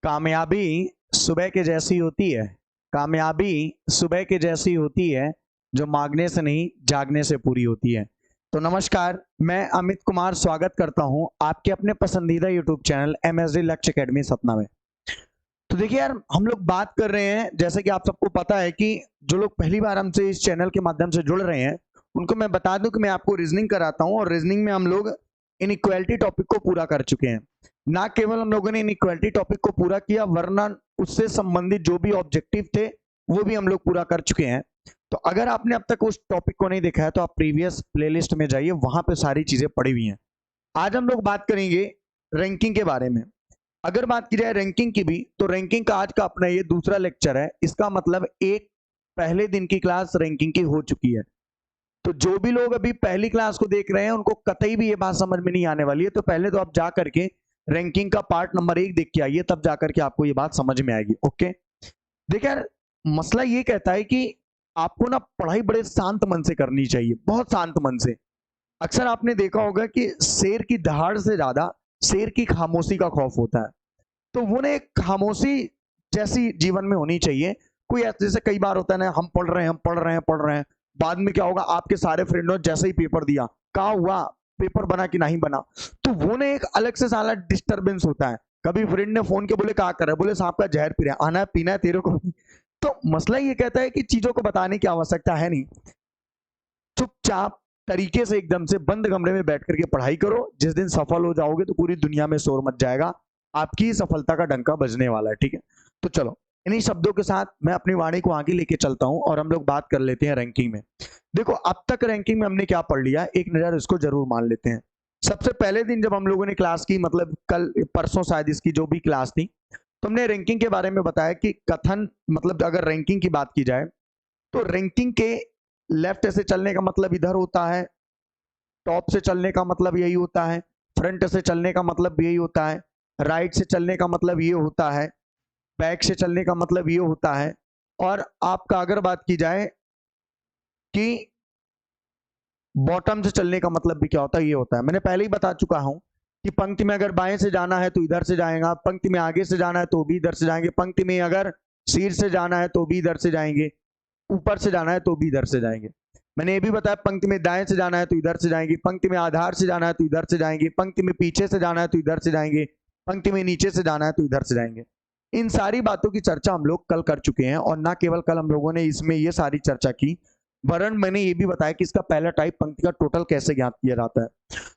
कामयाबी सुबह के जैसी होती है। कामयाबी सुबह के जैसी होती है, जो मांगने से नहीं जागने से पूरी होती है। तो नमस्कार, मैं अमित कुमार स्वागत करता हूं आपके अपने पसंदीदा यूट्यूब चैनल MSD लक्ष्य अकेडमी सतना में। तो देखिए यार, हम लोग बात कर रहे हैं, जैसे कि आप सबको पता है कि जो लोग पहली बार हमसे इस चैनल के माध्यम से जुड़ रहे हैं, उनको मैं बता दूं कि मैं आपको रीजनिंग कराता हूं, और रीजनिंग में हम लोग इनइक्वालिटी टॉपिक को पूरा कर चुके हैं। ना केवल हम लोगों ने इनइक्वालिटी टॉपिक को पूरा किया, वरना उससे संबंधित जो भी ऑब्जेक्टिव थे वो भी हम लोग पूरा कर चुके हैं। तो अगर आपने अब तक उस टॉपिक को नहीं देखा है तो आप प्रीवियस प्लेलिस्ट में जाइए, वहां पे सारी चीजें पड़ी हुई हैं। आज हम लोग बात करेंगे रैंकिंग के बारे में। अगर बात की जाए रैंकिंग की भी, तो रैंकिंग का आज का अपना ये दूसरा लेक्चर है। इसका मतलब एक पहले दिन की क्लास रैंकिंग की हो चुकी है। तो जो भी लोग अभी पहली क्लास को देख रहे हैं, उनको कतई भी ये बात समझ में नहीं आने वाली है। तो पहले तो आप जा करके रैंकिंग का पार्ट नंबर 1 देख के आइए, तब जाकर के आपको ये बात समझ में आएगी। ओके, देखिए यार, मसला ये कहता है कि आपको ना पढ़ाई बड़े शांत मन से करनी चाहिए, बहुत शांत मन से। अक्सर आपने देखा होगा कि शेर की दहाड़ से ज्यादा शेर की खामोशी का खौफ होता है। तो वो ना एक खामोशी जैसी जीवन में होनी चाहिए। कोई जैसे कई बार होता है ना, हम पढ़ रहे हैं, हम पढ़ रहे हैं, पढ़ रहे हैं, बाद में क्या होगा, आपके सारे फ्रेंडों ने जैसे ही पेपर दिया, कहा हुआ पेपर बना कि नहीं बना, तो वो ना एक अलग से साला डिस्टरबेंस होता है। कभी फ्रेंड ने फोन के बोले कहा कर रहा है, बोले साहब का जहर पी रहा है, आना है पीना है तेरे को। तो मसला ये कहता है कि चीजों को बताने की आवश्यकता है नहीं, चुपचाप तरीके से एकदम से बंद कमरे में बैठ करके पढ़ाई करो। जिस दिन सफल हो जाओगे तो पूरी दुनिया में शोर मच जाएगा, आपकी सफलता का डंका बजने वाला है। ठीक है, तो चलो, इन्हीं शब्दों के साथ मैं अपनी वाणी को आगे लेके चलता हूं और हम लोग बात कर लेते हैं रैंकिंग में। देखो, अब तक रैंकिंग में हमने क्या पढ़ लिया, एक नजर इसको जरूर मान लेते हैं। सबसे पहले दिन जब हम लोगों ने क्लास की, मतलब कल परसों शायद इसकी जो भी क्लास थी, तो हमने रैंकिंग के बारे में बताया कि कथन, मतलब अगर रैंकिंग की बात की जाए तो रैंकिंग के लेफ्ट से चलने का मतलब इधर होता है, टॉप से चलने का मतलब यही होता है, फ्रंट से चलने का मतलब भी यही होता है, राइट से चलने का मतलब ये होता है, बैक से चलने का मतलब ये होता है। और आपका अगर बात की जाए कि बॉटम से चलने का मतलब भी क्या होता है, ये होता है। मैंने पहले ही बता चुका हूं कि पंक्ति में अगर बाएं से जाना है तो इधर से जाएगा, पंक्ति में आगे से जाना है तो भी इधर से जाएंगे, पंक्ति में अगर शीर्ष से जाना है तो भी इधर से जाएंगे, ऊपर से जाना है तो भी इधर से जाएंगे। मैंने ये भी बताया, पंक्ति में दाएं से जाना है तो इधर से जाएंगे, पंक्ति में आधार से जाना है तो इधर से जाएंगे, पंक्ति में पीछे से जाना है तो इधर से जाएंगे, पंक्ति में नीचे से जाना है तो इधर से जाएंगे। इन सारी बातों की चर्चा हम लोग कल कर चुके हैं, और ना केवल कल हम लोगों ने इसमें ये सारी चर्चा की, वरन मैंने ये भी बताया कि इसका पहला टाइप पंक्ति का टोटल कैसे ज्ञात किया जाता है।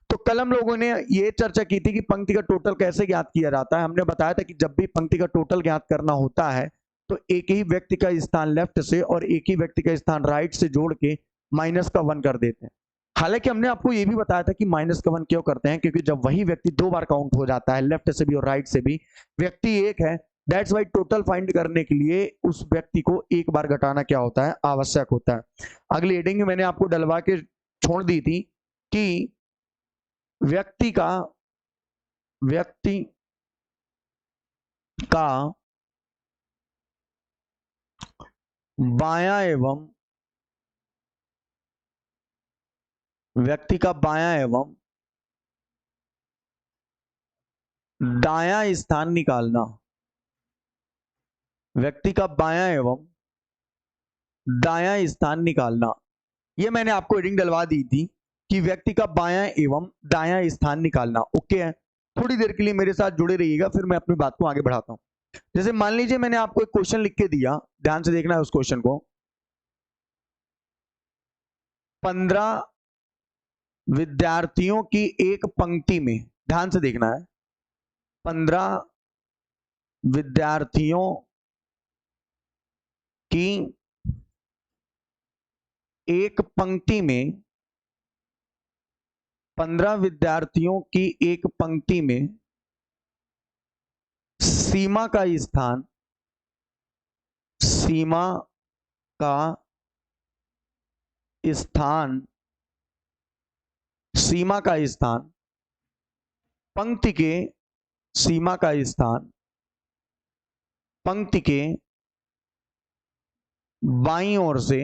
तो कल हम लोगों ने ये चर्चा की थी कि पंक्ति का टोटल कैसे ज्ञात किया जाता है। हमने बताया था कि जब भी पंक्ति का टोटल ज्ञात करना होता है तो एक ही व्यक्ति का स्थान लेफ्ट से और एक ही व्यक्ति का स्थान राइट से जोड़ के माइनस का 1 कर देते हैं। हालांकि हमने आपको यह भी बताया था कि माइनस का 1 क्यों करते हैं, क्योंकि जब वही व्यक्ति 2 बार काउंट हो जाता है, लेफ्ट से भी और राइट से भी, व्यक्ति एक है, दैट्स वाई टोटल फाइंड करने के लिए उस व्यक्ति को एक बार घटाना क्या होता है, आवश्यक होता है। अगली हेडिंग मैंने आपको डलवा के छोड़ दी थी कि व्यक्ति का व्यक्ति का बायां एवं व्यक्ति का बायां एवं दायां स्थान निकालना, व्यक्ति का बायां एवं दायां स्थान निकालना, ये मैंने आपको हेडिंग डलवा दी थी कि व्यक्ति का बायां एवं दायां स्थान निकालना। ओके है, थोड़ी देर के लिए मेरे साथ जुड़े रहिएगा, फिर मैं अपनी बात को आगे बढ़ाता हूं। जैसे मान लीजिए मैंने आपको एक क्वेश्चन लिख के दिया, ध्यान से देखना है उस क्वेश्चन को। 15 विद्यार्थियों की एक पंक्ति में, ध्यान से देखना है, 15 विद्यार्थियों की एक पंक्ति में, 15 विद्यार्थियों की एक पंक्ति में सीमा का स्थान, सीमा का स्थान, सीमा का स्थान, पंक्ति के सीमा का स्थान, पंक्ति के बाईं ओर से,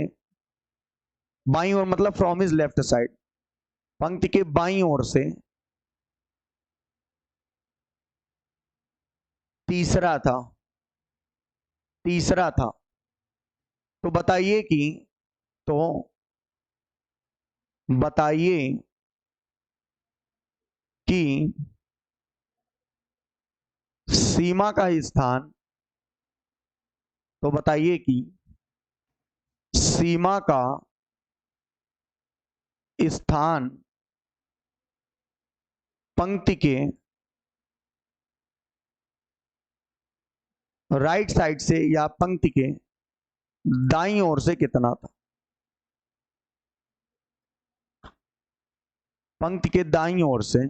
बाईं ओर मतलब फ्रॉम इज लेफ्ट साइड, पंक्ति के बाईं ओर से तीसरा था, तीसरा था। तो बताइए कि, तो बताइए कि सीमा का स्थान, तो बताइए कि सीमा का स्थान पंक्ति के राइट साइड से या पंक्ति के दाईं ओर से कितना था? पंक्ति के दाईं ओर से,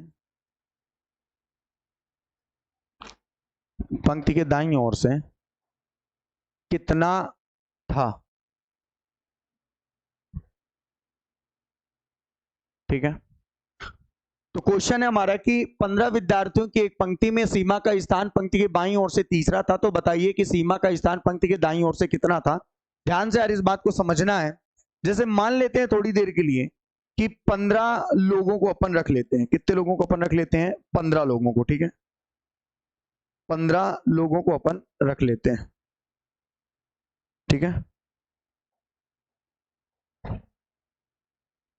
पंक्ति के दाईं ओर से कितना था? ठीक है, तो क्वेश्चन है हमारा कि 15 विद्यार्थियों की एक पंक्ति में सीमा का स्थान पंक्ति के बाईं ओर से तीसरा था। तो बताइए कि सीमा का स्थान पंक्ति के दाईं ओर से कितना था? ध्यान से यार इस बात को समझना है। जैसे मान लेते हैं थोड़ी देर के लिए कि 15 लोगों को अपन रख लेते हैं। कितने लोगों को अपन रख लेते हैं? 15 लोगों को। ठीक है, 15 लोगों को अपन रख लेते हैं। ठीक है,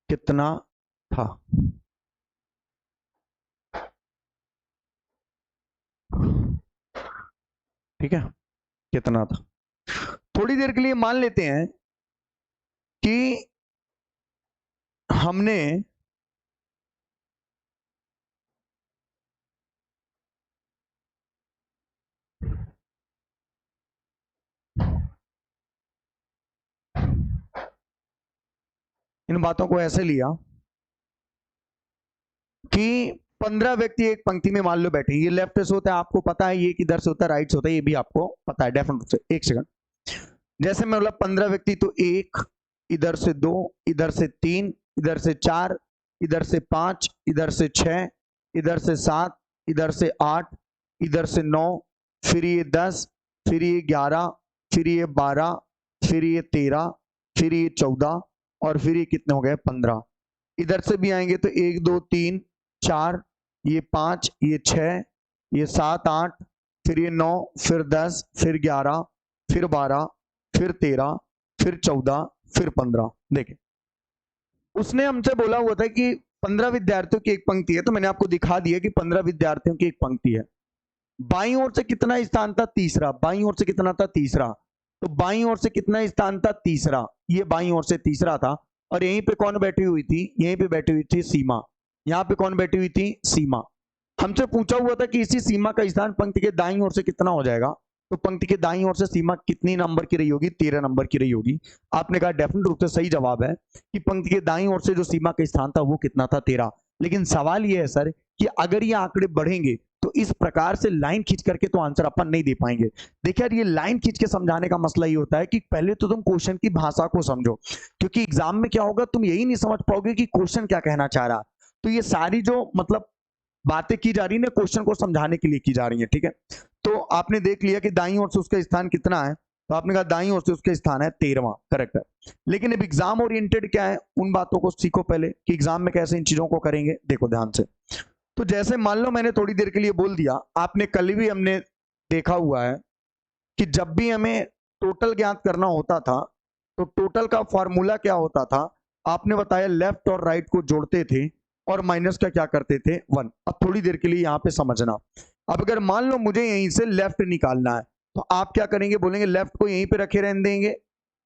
कितना था? ठीक है, कितना था? थोड़ी देर के लिए मान लेते हैं कि हमने इन बातों को ऐसे लिया कि 15 व्यक्ति एक पंक्ति में मान लो बैठे। ये लेफ्ट से होता है, आपको पता है, ये किधर से होता है? राइट से होता है, ये भी आपको पता है डेफिनेट रूप से। एक सेकंड, जैसे मैं बोला 15 व्यक्ति, तो 1, इधर से 2, इधर से 3, इधर से 4, इधर से 5, इधर से 6, इधर से 7, इधर से 8, इधर से 9, फिर ये 10, फिर ये 11, फिर ये 12, फिर ये 13, फिर ये 14 और फिर ये कितने हो गए? 15। इधर से भी आएंगे तो 1 2 3 4, ये 5, ये 6, ये 7 8, फिर ये 9, फिर 10, फिर 11, फिर 12, फिर 13, फिर 14, फिर 15। देखें, उसने हमसे बोला हुआ था कि 15 विद्यार्थियों की एक पंक्ति है, तो मैंने आपको दिखा दिया कि 15 विद्यार्थियों की एक पंक्ति है। बाईं ओर से कितना स्थान था? तीसरा। बाईं ओर से कितना था? तीसरा। तो बाईं ओर से कितना स्थान था? तीसरा। ये बाईं ओर से तीसरा था। और यहीं पे कौन बैठी हुई थी? यहीं पे बैठी हुई थी सीमा। यहां पे कौन बैठी हुई थी? सीमा। हमसे पूछा हुआ था कि इसी सीमा का स्थान पंक्ति के दाईं ओर से कितना हो जाएगा। तो पंक्ति के दाईं ओर से सीमा कितनी नंबर की रही होगी? 13 नंबर की रही होगी। आपने कहा डेफिनेट रूप से सही जवाब है कि पंक्ति के दाईं ओर से जो सीमा का स्थान था वो कितना था? 13। लेकिन सवाल ये है सर कि अगर ये आंकड़े बढ़ेंगे तो इस प्रकार से लाइन खींच करके तो आंसर अपन नहीं दे पाएंगे। देखिए यार, ये लाइन खींच के समझाने का मसला ये होता है कि पहले तो तुम क्वेश्चन की भाषा को समझो, क्योंकि एग्जाम में क्या होगा, तुम यही नहीं समझ पाओगे कि क्वेश्चन क्या कहना चाह रहा। तो ये सारी जो मतलब बातें की जा रही है ना, क्वेश्चन को समझाने के लिए की जा रही है। ठीक है, तो आपने देख लिया कि दाईं ओर से उसका स्थान कितना है, तो आपने कहा दाईं ओर से उसका स्थान है 13वां, करेक्ट है। लेकिन अब एग्जाम ओरिएंटेड क्या है, उन बातों को सीखो पहले कि एग्जाम में कैसे इन चीजों को करेंगे। देखो ध्यान से, तो जैसे मान लो मैंने थोड़ी देर के लिए बोल दिया, आपने कल भी हमने देखा हुआ है कि जब भी हमें टोटल ज्ञात करना होता था तो टोटल का फॉर्मूला क्या होता था? आपने बताया लेफ्ट और राइट को जोड़ते थे और माइनस का क्या करते थे? 1। अब थोड़ी देर के लिए यहां पे समझना। अब अगर मान लो मुझे यहीं से लेफ्ट निकालना है तो आप क्या करेंगे? बोलेंगे लेफ्ट को यहीं पे रखे रहने देंगे,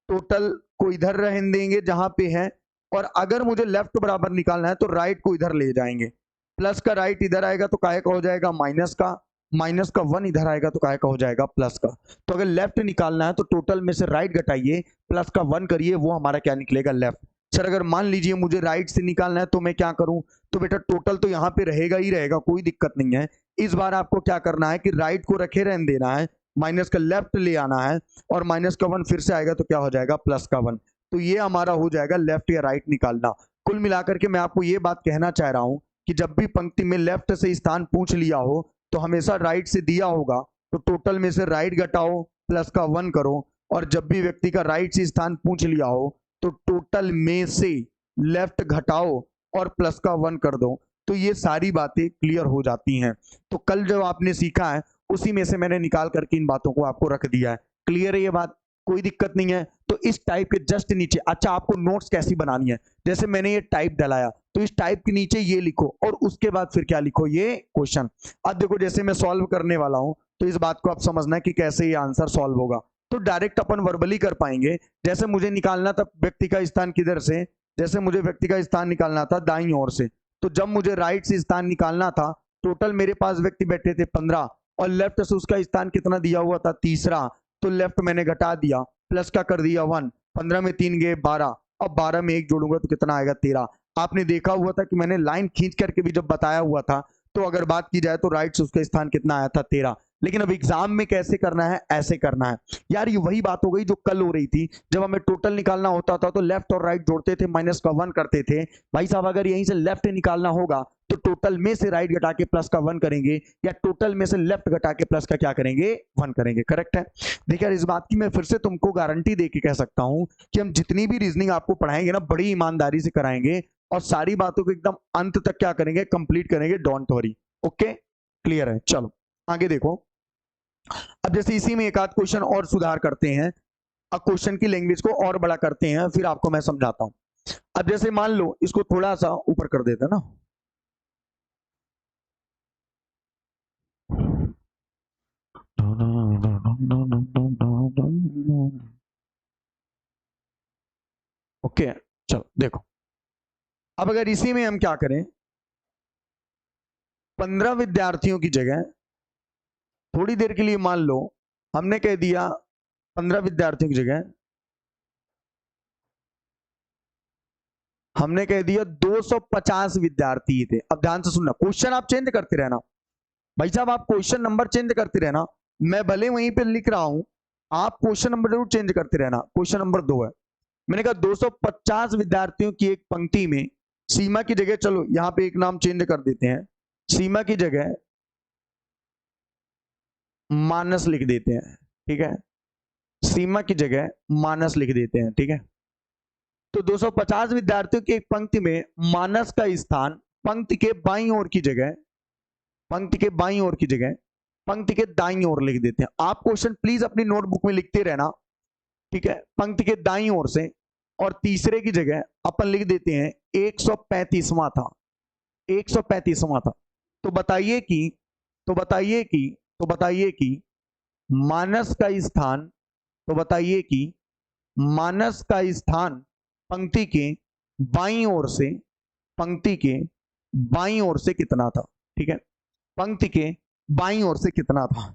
टोटल को इधर रहने देंगे जहां पे है, और अगर मुझे लेफ्ट बराबर निकालना है तो राइट को इधर ले जाएंगे। प्लस का राइट इधर आएगा तो काय का हो जाएगा? माइनस का। माइनस का 1 इधर आएगा तो काय का हो जाएगा? प्लस का। तो अगर लेफ्ट निकालना है तो टोटल में से राइट घटाइए, प्लस का 1 करिए, वो हमारा क्या निकलेगा? लेफ्ट। सर अगर मान लीजिए मुझे राइट से निकालना है तो मैं क्या करूं? तो बेटा टोटल तो यहाँ पे रहेगा ही रहेगा, कोई दिक्कत नहीं है। इस बार आपको क्या करना है कि राइट को रखे रहने देना है, माइनस का लेफ्ट ले आना है, और माइनस का 1 फिर से आएगा तो क्या हो जाएगा? प्लस का 1। तो ये हमारा हो जाएगा लेफ्ट या राइट निकालना। कुल मिलाकर के मैं आपको ये बात कहना चाह रहा हूं कि जब भी पंक्ति में लेफ्ट से स्थान पूछ लिया हो तो हमेशा राइट से दिया होगा तो टोटल में से राइट घटाओ, प्लस का 1 करो, और जब भी व्यक्ति का राइट से स्थान पूछ लिया हो तो टोटल में से लेफ्ट घटाओ और प्लस का 1 कर दो। तो ये सारी बातें क्लियर हो जाती हैं। तो कल जो आपने सीखा है उसी में से मैंने निकाल करके इन बातों को आपको रख दिया है। क्लियर है ये बात? कोई दिक्कत नहीं है। तो इस टाइप के जस्ट नीचे, अच्छा आपको नोट्स कैसी बनानी है, जैसे मैंने ये टाइप डलाया तो इस टाइप के नीचे ये लिखो और उसके बाद फिर क्या लिखो, ये क्वेश्चन। अब देखो जैसे मैं सॉल्व करने वाला हूं तो इस बात को आप समझना है कि कैसे ये आंसर सॉल्व होगा। तो डायरेक्ट अपन वर्बली कर पाएंगे। जैसे मुझे निकालना था व्यक्ति का स्थान किधर से, जैसे मुझे व्यक्ति का स्थान निकालना था दाईं ओर से, तो जब मुझे राइट से स्थान निकालना था, टोटल मेरे पास व्यक्ति बैठे थे 15 और लेफ्ट से उसका स्थान कितना दिया हुआ था, तीसरा, तो लेफ्ट मैंने घटा दिया, प्लस का कर दिया 1, 15 में 3 गए 12, अब 12 में 1 जोड़ूंगा तो कितना आएगा 13। आपने देखा हुआ था कि मैंने लाइन खींच करके भी जब बताया हुआ था, तो अगर बात की जाए तो राइट से उसका स्थान कितना आया था 13। लेकिन अब एग्जाम में कैसे करना है, ऐसे करना है यार। ये वही बात हो गई जो कल हो रही थी, जब हमें टोटल निकालना होता था तो लेफ्ट और राइट जोड़ते थे, माइनस का 1 करते थे। भाई साहब अगर यहीं से लेफ्ट निकालना होगा तो टोटल में से राइट घटा के प्लस का 1 करेंगे, या टोटल में से लेफ्ट घटा के प्लस का क्या करेंगे, 1 करेंगे। करेक्ट है? देखिए इस बात की मैं फिर से तुमको गारंटी दे के कह सकता हूं कि हम जितनी भी रीजनिंग आपको पढ़ाएंगे ना, बड़ी ईमानदारी से कराएंगे और सारी बातों को एकदम अंत तक क्या करेंगे, कंप्लीट करेंगे। Don't worry. ओके, क्लियर है? चलो आगे देखो। अब जैसे इसी में एक आध क्वेश्चन और सुधार करते हैं, अब क्वेश्चन की लैंग्वेज को और बड़ा करते हैं, फिर आपको मैं समझाता हूं। अब जैसे मान लो इसको थोड़ा सा ऊपर कर देते हैं ना, ओके चलो देखो। अब अगर इसी में हम क्या करें, 15 विद्यार्थियों की जगह थोड़ी देर के लिए मान लो हमने कह दिया 15 विद्यार्थियों की जगह हमने कह दिया 250 विद्यार्थी थे। अब ध्यान से सुनना, क्वेश्चन आप चेंज करते रहना भाई साहब, आप क्वेश्चन नंबर चेंज करते रहना। मैं भले वहीं पे लिख रहा हूं, आप क्वेश्चन नंबर जरूर चेंज करते रहना। क्वेश्चन नंबर 2 है, मैंने कहा 250 विद्यार्थियों की एक पंक्ति में, सीमा की जगह चलो यहां पे एक नाम चेंज कर देते हैं, सीमा की जगह मानस लिख देते हैं। ठीक है, सीमा की जगह मानस लिख देते हैं। ठीक है, तो 250 विद्यार्थियों की एक पंक्ति में मानस का स्थान पंक्ति के बाईं ओर की जगह, पंक्ति के बाईं ओर की जगह पंक्ति के दाईं ओर लिख देते हैं। आप क्वेश्चन प्लीज अपनी नोटबुक में लिखते रहना। ठीक है, पंक्ति के दाईं ओर से, और तीसरे की जगह अपन लिख देते हैं 135वां था, 135वां था। तो बताइए कि तो बताइए कि तो बताइए कि मानस का स्थान, तो बताइए कि मानस का स्थान पंक्ति के बाईं ओर से, पंक्ति के बाईं ओर से कितना था। ठीक है, पंक्ति के बाईं ओर से कितना था।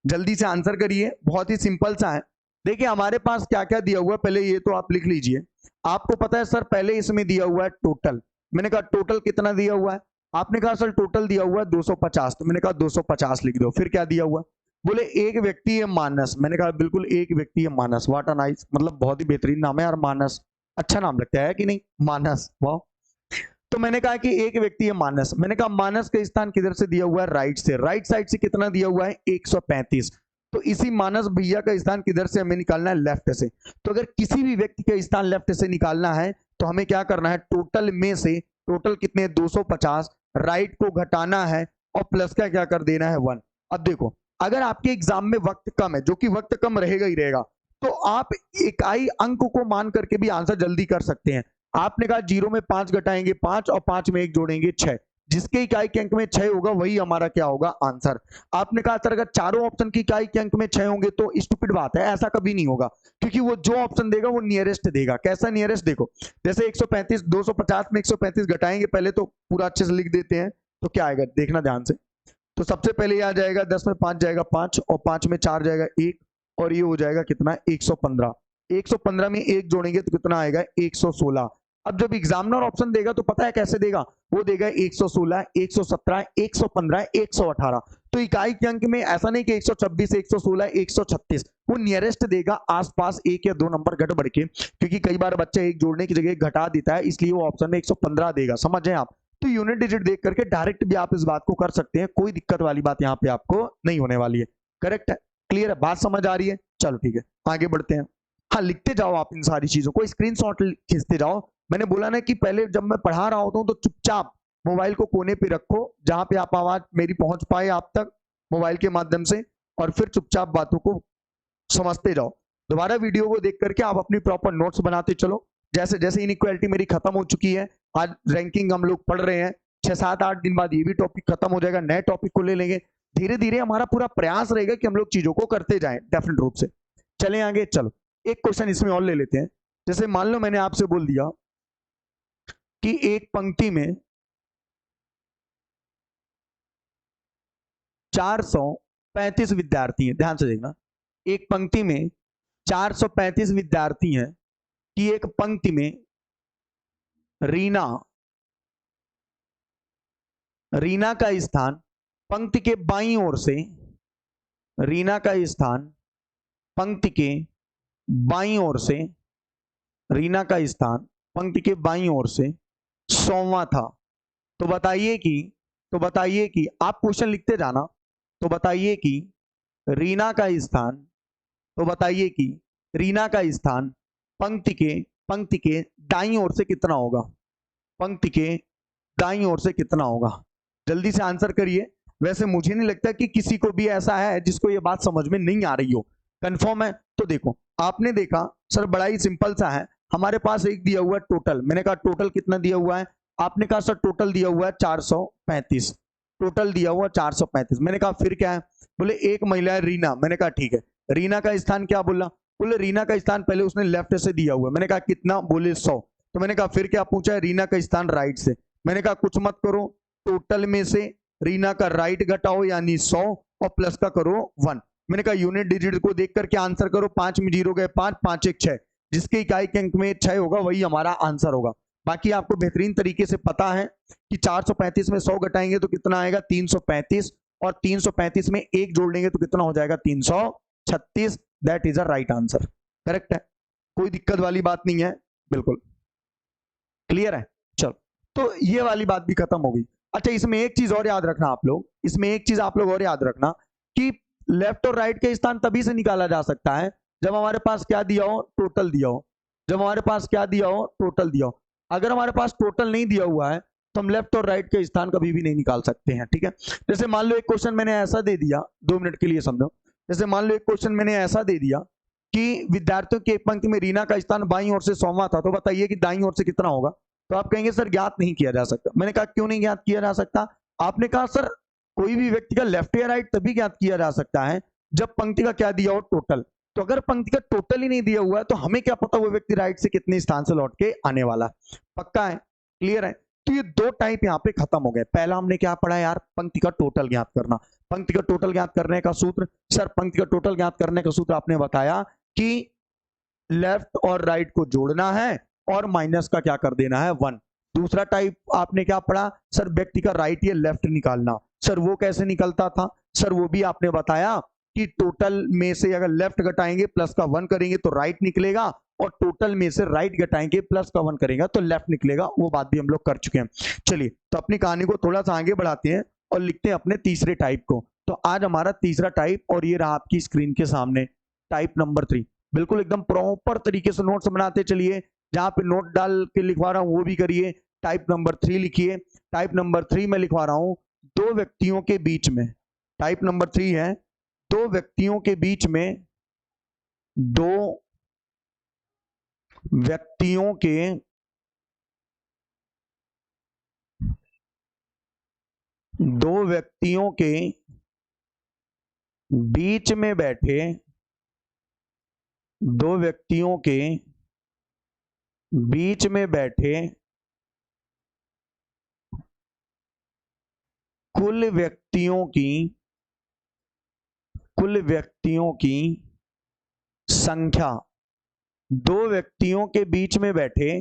जल्दी से आंसर करिए, बहुत ही सिंपल सा है। देखिए हमारे पास क्या क्या दिया हुआ है, पहले ये तो आप लिख लीजिए। आपको पता है सर पहले इसमें दिया हुआ है टोटल, मैंने कहा टोटल कितना दिया हुआ है, आपने कहा सर टोटल दिया हुआ है 250, तो मैंने कहा 250 लिख दो। फिर क्या दिया हुआ, बोले एक व्यक्ति है मानस, मैंने कहा बिल्कुल एक व्यक्ति है मानस। व्हाट अ नाइस, मतलब बहुत ही बेहतरीन नाम है यार मानस, अच्छा नाम लगता है कि नहीं, मानस, वाह। तो मैंने कहा कि एक व्यक्ति है मानस, मैंने कहा मानस का स्थान किधर से दिया हुआ है, राइट से, राइट साइड से कितना दिया हुआ है 135। तो इसी मानस भैया का स्थान किधर से हमें निकालना है, लेफ्ट से। तो अगर किसी भी व्यक्ति का स्थान लेफ्ट से निकालना है तो हमें क्या करना है, टोटल में से, टोटल कितने 250, राइट को घटाना है और प्लस का क्या कर देना है 1। अब देखो अगर आपके एग्जाम में वक्त कम है, जो कि वक्त कम रहेगा ही रहेगा, तो आप इकाई अंक को मान करके भी आंसर जल्दी कर सकते हैं। आपने कहा 0 में 5 घटाएंगे 5 और 5 में 1 जोड़ेंगे 6, जिसके इकाई के अंक में 6 होगा वही हमारा क्या होगा, आंसर। आपने कहा सर अगर चारों ऑप्शन की इकाई के अंक में 6 होंगे तो स्टूपिड बात है, ऐसा कभी नहीं होगा, क्योंकि वो जो ऑप्शन देगा वो नियरेस्ट देगा। कैसा नियरेस्ट, देखो जैसे 135, 250 में 135 घटाएंगे, पहले तो पूरा अच्छे से लिख देते हैं, तो क्या आएगा देखना ध्यान से। तो सबसे पहले आ जाएगा 10 में 5 जाएगा 5, और 5 में 4 जाएगा 1, और ये हो जाएगा कितना 115। 115 में 1 जोड़ेंगे तो कितना आएगा 116। अब जब एग्जामिनर ऑप्शन देगा तो पता है कैसे देगा, वो देगा 116, 117, 115, 118। तो इकाई के अंक में ऐसा नहीं कि 126, 116, 136, वो नियरेस्ट देगा, आसपास 1 या 2 नंबर घट बढ़ के, क्योंकि कई बार बच्चा 1 जोड़ने की जगह घटा देता है, इसलिए वो ऑप्शन में 115 देगा। समझे आप? तो यूनिट डिजिट देख करके डायरेक्ट भी आप इस बात को कर सकते हैं, कोई दिक्कत वाली बात यहाँ पे आपको नहीं होने वाली है। करेक्ट है, क्लियर है, बात समझ आ रही है? चलो ठीक है आगे बढ़ते हैं। हाँ लिखते जाओ आप इन सारी चीजों को, स्क्रीनशॉट खींचते जाओ। मैंने बोला ना कि पहले जब मैं पढ़ा रहा होता हूँ तो चुपचाप मोबाइल को कोने पे रखो, जहां पे आप आवाज मेरी पहुंच पाए आप तक, मोबाइल के माध्यम से, और फिर चुपचाप बातों को समझते जाओ। दोबारा वीडियो को देख करके आप अपनी प्रॉपर नोट्स बनाते चलो। जैसे जैसे इनइक्वालिटी मेरी खत्म हो चुकी है, आज रैंकिंग हम लोग पढ़ रहे हैं, 6-7-8 दिन बाद ये भी टॉपिक खत्म हो जाएगा, नए टॉपिक को ले लेंगे। धीरे धीरे हमारा पूरा प्रयास रहेगा कि हम लोग चीजों को करते जाएं डेफिनेट रूप से। चलें आगे। चलो एक क्वेश्चन इसमें और ले लेते हैं। जैसे मान लो मैंने आपसे बोल दिया कि एक पंक्ति में 435 विद्यार्थी हैं। ध्यान से देखना, एक पंक्ति में 435 विद्यार्थी हैं कि एक पंक्ति में रीना का स्थान पंक्ति के बाईं ओर से, रीना का स्थान पंक्ति के बाईं ओर से, रीना का स्थान पंक्ति के बाईं ओर से 100वां था। तो बताइए कि आप क्वेश्चन लिखते जाना। तो बताइए कि रीना का स्थान पंक्ति के दाईं ओर से कितना होगा, पंक्ति के दाईं ओर से कितना होगा। जल्दी से आंसर करिए। वैसे मुझे नहीं लगता कि किसी को भी ऐसा है जिसको ये बात समझ में नहीं आ रही हो। कंफर्म है? तो देखो, आपने देखा सर बड़ा ही सिंपल सा है। हमारे पास एक दिया हुआ है टोटल, मैंने कहा टोटल कितना दिया हुआ है, आपने कहा सर टोटल दिया हुआ है 435, टोटल दिया हुआ 435। मैंने कहा फिर क्या है, बोले एक महिला है रीना। मैंने कहा ठीक है, रीना का स्थान क्या बोला, बोले रीना का स्थान पहले उसने लेफ्ट से दिया हुआ है। मैंने कहा कितना, बोले 100। तो मैंने कहा फिर क्या पूछा है, रीना का स्थान राइट से। मैंने कहा कुछ मत करो, टोटल में से रीना का राइट घटाओ यानी 100 और प्लस का करो 1। मैंने कहा यूनिट डिजिट को देख करके आंसर करो, 5 में 0 गए 5, 5 1 6, जिसके इकाई के अंक में 6 होगा वही हमारा आंसर होगा। बाकी आपको बेहतरीन तरीके से पता है कि 435 में 100 घटाएंगे तो कितना आएगा 335, और 335 में 1 जोड़ लेंगे तो कितना हो जाएगा 336। That is a right answer. Correct है, कोई दिक्कत वाली बात नहीं है, बिल्कुल क्लियर है। चलो तो ये वाली बात भी खत्म हो गई। अच्छा इसमें एक चीज और याद रखना आप लोग, इसमें एक चीज आप लोग और याद रखना कि लेफ्ट और राइट के स्थान तभी से निकाला जा सकता है जब हमारे पास क्या दिया हो, टोटल दिया हो। जब हमारे पास क्या दिया हो, टोटल दिया हो। अगर हमारे पास टोटल नहीं दिया हुआ है तो हम लेफ्ट और राइट के स्थान कभी भी नहीं निकाल सकते हैं। ठीक है, जैसे मान लो एक क्वेश्चन मैंने ऐसा दे दिया, 2 मिनट के लिए समझो। जैसे मान लो एक क्वेश्चन मैंने ऐसा दे दिया कि विद्यार्थियों की एक पंक्ति में रीना का स्थान बाईं ओर से 100वां था, तो बताइए कि दाईं ओर से कितना होगा। तो आप कहेंगे सर ज्ञात नहीं किया जा सकता। मैंने कहा क्यों नहीं ज्ञात किया जा सकता। आपने कहा सर कोई भी व्यक्ति का लेफ्ट या राइट तभी ज्ञात किया जा सकता है जब पंक्ति का क्या दिया हो, टोटल। तो अगर पंक्ति का टोटल ही नहीं दिया हुआ है तो हमें क्या पता वो व्यक्ति राइट से कितने स्थान से लौट के आने वाला। पक्का है, क्लियर है। तो ये 2 टाइप यहाँ पे खत्म हो गए। पहला हमने क्या पढ़ा यार, पंक्ति का टोटल ज्ञात करना। पंक्ति का टोटल ज्ञात करने का सूत्र, सर पंक्ति का टोटल ज्ञात करने का सूत्र आपने बताया कि लेफ्ट और राइट को जोड़ना है और माइनस का क्या कर देना है 1। दूसरा टाइप आपने क्या पढ़ा, सर व्यक्ति का राइट या लेफ्ट निकालना। सर वो कैसे निकलता था, सर वो भी आपने बताया कि टोटल में से अगर लेफ्ट घटाएंगे प्लस का 1 करेंगे तो राइट निकलेगा, और टोटल में से राइट घटाएंगे प्लस का 1 करेंगे तो लेफ्ट निकलेगा। वो बात भी हम लोग कर चुके हैं। चलिए तो अपनी कहानी को थोड़ा सा आगे बढ़ाते हैं और लिखते हैं अपने तीसरे टाइप को। तो आज हमारा तीसरा टाइप, और ये रहा आपकी स्क्रीन के सामने, टाइप नंबर 3। बिल्कुल एकदम प्रॉपर तरीके से नोट्स बनाते चलिए, जहां पे नोट डाल के लिखवा रहा हूं वो भी करिए। टाइप नंबर 3 लिखिए। टाइप नंबर 3 में लिखवा रहा हूं 2 व्यक्तियों के बीच में। टाइप नंबर 3 है 2 व्यक्तियों के बीच में, 2 व्यक्तियों के बीच में बैठे, 2 व्यक्तियों के बीच में बैठे कुल व्यक्तियों की संख्या। 2 व्यक्तियों के बीच में बैठे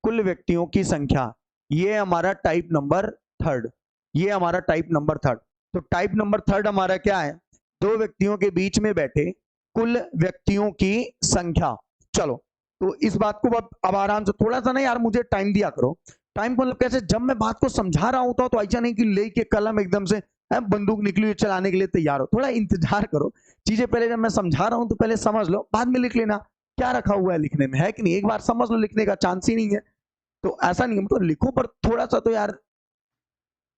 कुल व्यक्तियों की संख्या, ये हमारा टाइप नंबर 3। ये हमारा टाइप नंबर 3। तो टाइप नंबर 3 हमारा क्या है, 2 व्यक्तियों के बीच में बैठे कुल व्यक्तियों की संख्या। चलो तो इस बात को अब आराम से, थोड़ा सा ना यार मुझे टाइम दिया करो। टाइम को मतलब कैसे, जब मैं बात को समझा रहा होता तो ऐसा नहीं कि लेके कलम एकदम से बंदूक निकली हुई चलाने के लिए तैयार हो। थोड़ा इंतजार करो, चीजें पहले जब मैं समझा रहा हूं तो पहले समझ लो, बाद में लिख लेना। क्या रखा हुआ है लिखने में, है कि नहीं। एक बार समझ लो, लिखने का चांस ही नहीं है। तो ऐसा नहीं, मतलब लिखो पर थोड़ा सा तो यार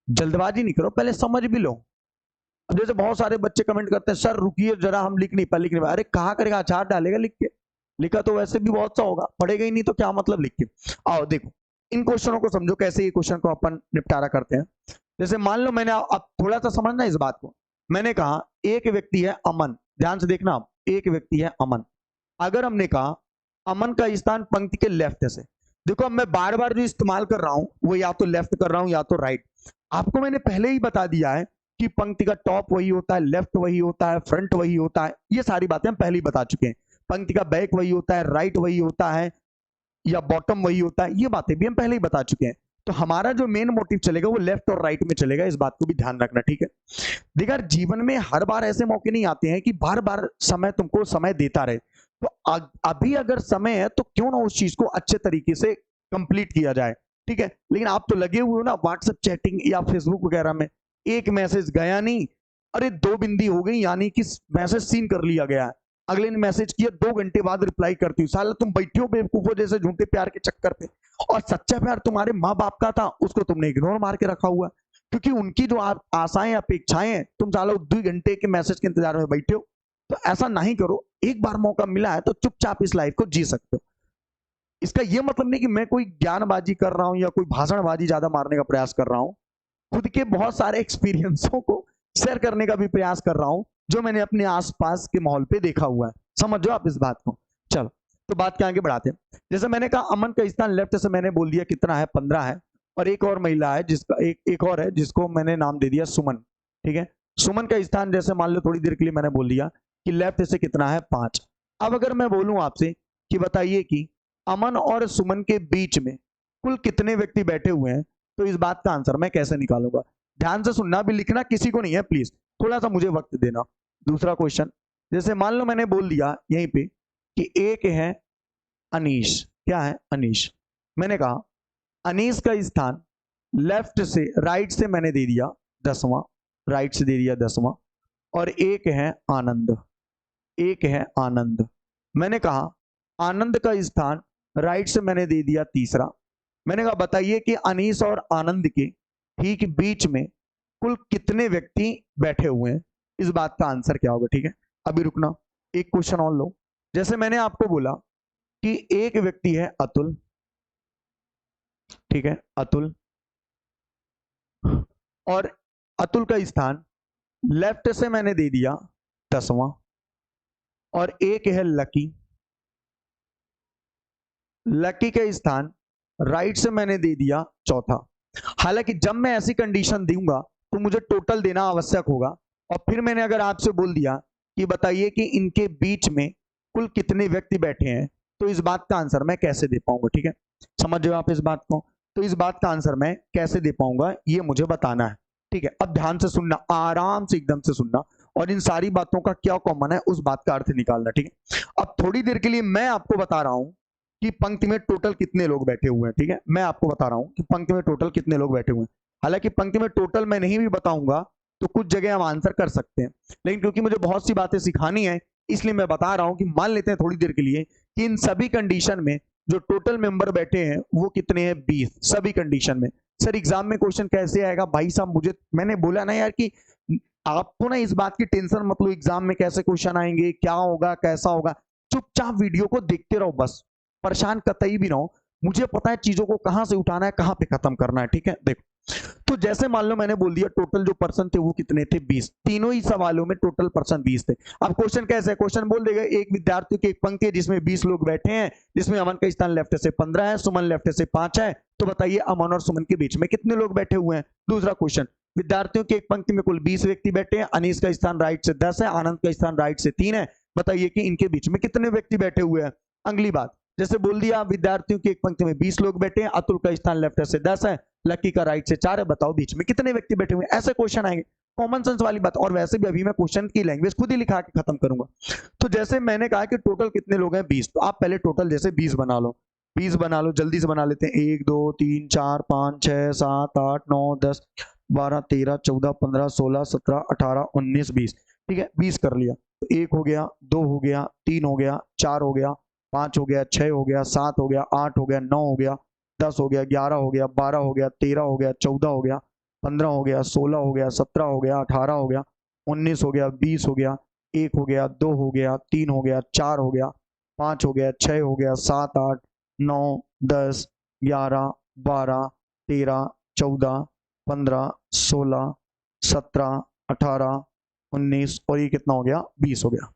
जल्दबाजी नहीं करो, पहले समझ भी लो। अब जैसे बहुत सारे बच्चे कमेंट करते हैं सर रुकिए जरा हम लिख नहीं पाए। अरे कहाँ करेगा, अचार डालेगा लिख के, लिखा तो वैसे भी बहुत सा होगा, पढ़ेगा ही नहीं तो क्या मतलब लिख के। आओ देखो इन क्वेश्चनों को समझो कैसे ये क्वेश्चन को अपन निपटारा करते हैं। जैसे मान लो मैंने, अब थोड़ा सा समझना इस बात को, मैंने कहा एक व्यक्ति है अमन, ध्यान से देखना आप, एक व्यक्ति है अमन। अगर हमने कहा अमन का स्थान पंक्ति के लेफ्ट से, देखो अब मैं बार बार जो इस्तेमाल कर रहा हूं वो या तो लेफ्ट कर रहा हूं या तो राइट। आपको मैंने पहले ही बता दिया है कि पंक्ति का टॉप वही होता है, लेफ्ट वही होता है, फ्रंट वही होता है, ये सारी बातें हम पहले ही बता चुके हैं। पंक्ति का बैक वही होता है, राइट वही होता है या बॉटम वही होता है, ये बातें भी हम पहले ही बता चुके हैं। तो हमारा जो मेन मोटिव चलेगा वो लेफ्ट और राइट में चलेगा, इस बात को भी ध्यान रखना, ठीक है। देखा जीवन में हर बार ऐसे मौके नहीं आते हैं कि बार बार समय तुमको समय देता रहे, तो अभी अगर समय है तो क्यों ना उस चीज को अच्छे तरीके से कंप्लीट किया जाए, ठीक है। लेकिन आप तो लगे हुए हो ना व्हाट्सएप चैटिंग या फेसबुक वगैरह में, एक मैसेज गया नहीं, अरे 2 बिंदी हो गई यानी कि मैसेज सीन कर लिया गया है, अगले ने मैसेज किया 2 घंटे बाद रिप्लाई करती हूँ, साला तुम बैठे हो बेवकूफो जैसे झूठे प्यार के चक्कर पे, और सच्चा प्यार तुम्हारे माँ बाप का था उसको तुमने इग्नोर मार के रखा हुआ, क्योंकि उनकी जो आप आशाएं अपेक्षाएं हैं, तुम साला 2 घंटे के मैसेज के इंतजार में बैठे हो। तो ऐसा नहीं करो, एक बार मौका मिला है तो चुपचाप इस लाइफ को जी सकते हो। इसका यह मतलब नहीं कि मैं कोई ज्ञानबाजी कर रहा हूं या कोई भाषणबाजी ज्यादा मारने का प्रयास कर रहा हूं, खुद के बहुत सारे एक्सपीरियंसों को शेयर करने का भी प्रयास कर रहा हूं जो मैंने अपने आसपास के माहौल पे देखा हुआ है, समझो आप इस बात को। चलो तो बात के आगे बढ़ाते हैं। जैसे मैंने कहा अमन का स्थान लेफ्ट से मैंने बोल दिया कितना है, 15 है, और एक और महिला है जिसका एक और है जिसको मैंने नाम दे दिया सुमन, ठीक है। सुमन का स्थान जैसे मान लो थोड़ी देर के लिए मैंने बोल दिया कि लेफ्ट से कितना है, 5। अब अगर मैं बोलूं आपसे कि बताइए कि अमन और सुमन के बीच में कुल कितने व्यक्ति बैठे हुए हैं, तो इस बात का आंसर मैं कैसे निकालूंगा। ध्यान से सुनना, भी लिखना किसी को नहीं है प्लीज, थोड़ा सा मुझे वक्त देना। दूसरा क्वेश्चन, जैसे मान लो मैंने बोल दिया यहीं पे कि एक है अनीश, क्या है अनीश, मैंने कहा अनीश का स्थान लेफ्ट से राइट से मैंने दे दिया 10वां, राइट से दे दिया 10वां, और एक है आनंद, एक है आनंद, मैंने कहा आनंद का स्थान राइट से मैंने दे दिया 3रा। मैंने कहा बताइए कि अनीश और आनंद के ठीक बीच में कुल कितने व्यक्ति बैठे हुए हैं, इस बात का आंसर क्या होगा, ठीक है। अभी रुकना, एक क्वेश्चन और लो। जैसे मैंने आपको बोला कि एक व्यक्ति है अतुल, ठीक है, अतुल, और अतुल का स्थान लेफ्ट से मैंने दे दिया 10वां, और एक है लकी, लकी का स्थान राइट से मैंने दे दिया 4था। हालांकि जब मैं ऐसी कंडीशन दूंगा तो मुझे टोटल देना आवश्यक होगा, और फिर मैंने अगर आपसे बोल दिया कि बताइए कि इनके बीच में कुल कितने व्यक्ति बैठे हैं, तो इस बात का आंसर मैं कैसे दे पाऊंगा, ठीक है। समझ रहे हो आप इस बात को, तो इस बात का आंसर मैं कैसे दे पाऊंगा ये मुझे बताना है, ठीक है। अब ध्यान से सुनना, आराम से एकदम से सुनना, और इन सारी बातों का क्या कॉमन है उस बात का अर्थ निकालना, ठीक है। अब थोड़ी देर के लिए मैं आपको बता रहा हूं कि पंक्ति में टोटल कितने लोग बैठे हुए हैं, ठीक है। मैं आपको बता रहा हूं कि पंक्ति में टोटल कितने लोग बैठे हुए हैं। हालांकि पंक्ति में टोटल मैं नहीं भी बताऊंगा तो कुछ जगह हम आंसर कर सकते हैं, लेकिन क्योंकि मुझे बहुत सी बातें सिखानी है इसलिए मैं बता रहा हूं कि मान लेते हैं थोड़ी देर के लिए कि इन सभी कंडीशन में जो टोटल मेंबर बैठे हैं वो कितने हैं, 20, सभी कंडीशन में। सर एग्जाम में क्वेश्चन कैसे आएगा, भाई साहब मुझे, मैंने बोला ना यार कि आपको ना इस बात की टेंशन मत लो एग्जाम में कैसे क्वेश्चन आएंगे, क्या होगा, कैसा होगा, चुपचाप वीडियो को देखते रहो बस, परेशान कतई भी ना हो। मुझे पता है चीजों को कहां से उठाना है, कहां पे खत्म करना है, ठीक है। देखो तो जैसे मान लो मैंने बोल दिया टोटल जो पर्सन थे वो कितने थे, 20, तीनों ही सवालों में टोटल पर्सन 20 थे। अब क्वेश्चन कैसे है, क्वेश्चन बोल देगा एक विद्यार्थी की एक पंक्ति है जिसमें 20 लोग बैठे हैं, जिसमें अमन का स्थान लेफ्ट से 15 है, सुमन लेफ्ट से 5 है, तो बताइए अमन और सुमन के बीच में कितने लोग बैठे हुए हैं। दूसरा क्वेश्चन, विद्यार्थियों की एक पंक्ति में कुल 20 व्यक्ति बैठे हैं, अनीश का स्थान राइट से 10 है, आनंद का स्थान राइट से 3 है, बताइए कि इनके बीच में कितने व्यक्ति बैठे हुए हैं। अगली बात, जैसे बोल दिया विद्यार्थियों की एक पंक्ति में 20 लोग बैठे हैं, अतुल का स्थान लेफ्ट से 10 है, लकी का राइट से 4 है, बताओ बीच में कितने व्यक्ति बैठे हुए हैं। ऐसे क्वेश्चन आएंगे, कॉमन सेंस वाली बात। और वैसे भी अभी मैं क्वेश्चन की लैंग्वेज खुद ही लिखा के खत्म करूंगा। तो जैसे मैंने कहा कि टोटल कितने लोग हैं, 20, तो आप पहले टोटल जैसे 20 बना लो, 20 बना लो, जल्दी से बना लेते हैं। 1 2 3 4 5 6 7 8 9 10 12 13 14 15 16 17 18 19 20, ठीक है, 20 कर लिया। तो 1 हो गया, 2 हो गया, 3 हो गया, 4 हो गया, 5 हो गया, 6 हो गया, 7 हो गया, 8 हो गया, 9 हो गया, 10 हो गया, 11 हो गया, 12 हो गया, 13 हो गया, 14 हो गया, 15 हो गया, 16 हो गया, 17 हो गया, 18 हो गया, 19 हो गया, 20 हो गया, 1 हो गया, 2 हो गया, 3 हो गया, 4 हो गया, 5 हो गया, 6 हो गया, 7, 8, 9, 10, 11, 12, 13, 14, 15, 16, 17, 18, 19 और ये कितना हो गया, 20 हो गया।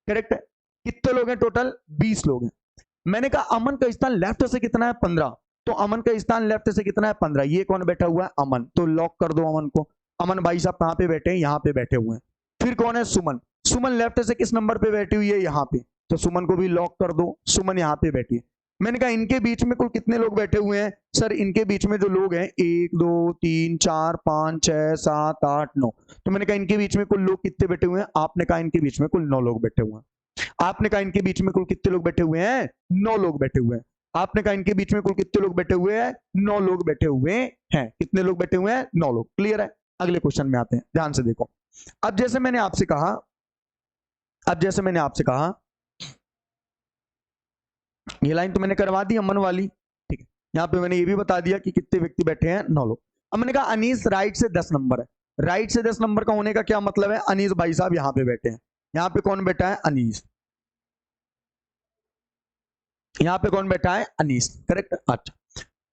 करेक्ट है। कितने लोग हैं टोटल, 20 लोग हैं। मैंने कहा अमन का स्थान लेफ्ट से कितना है, 15। तो अमन का स्थान लेफ्ट से कितना है, 15। ये कौन बैठा हुआ है, अमन। तो लॉक कर दो अमन को। अमन भाई साहब कहां पे बैठे हैं, यहाँ पे बैठे हुए हैं। फिर कौन है, सुमन। सुमन लेफ्ट से किस नंबर पे बैठी हुई है, यहाँ पे। तो सुमन को भी लॉक कर दो, सुमन यहाँ पे बैठी है। मैंने कहा इनके बीच में कुल कितने लोग बैठे हुए हैं, सर इनके बीच में जो लोग हैं 1 2 3 4 5 6 7 8 9। तो मैंने कहा इनके बीच में कुल लोग कितने बैठे हुए हैं, आपने कहा इनके बीच में कुल 9 लोग बैठे हुए हैं। आपने कहा इनके बीच में कुल कितने लोग बैठे हुए हैं, 9 लोग बैठे हुए हैं। आपने कहा इनके बीच में कुल कितने लोग बैठे हुए हैं, 9 लोग बैठे हुए हैं। कितने लोग बैठे हुए हैं, 9 लोग। क्लियर है। अगले क्वेश्चन में आते हैं, ध्यान से देखो। अब जैसे मैंने आपसे कहा ये लाइन तो मैंने करवा दी अमन वाली, ठीक है। यहां पे मैंने ये भी बता दिया कि कितने व्यक्ति बैठे हैं, 9 लोग। अब मैंने कहा अनीस राइट से 10 नंबर है। राइट से 10 नंबर का होने का क्या मतलब है, अनीस भाई साहब यहां पे बैठे हैं। यहां पे कौन बैठा है, अनीस। यहां पे कौन बैठा है, अनीस। करेक्ट। अच्छा,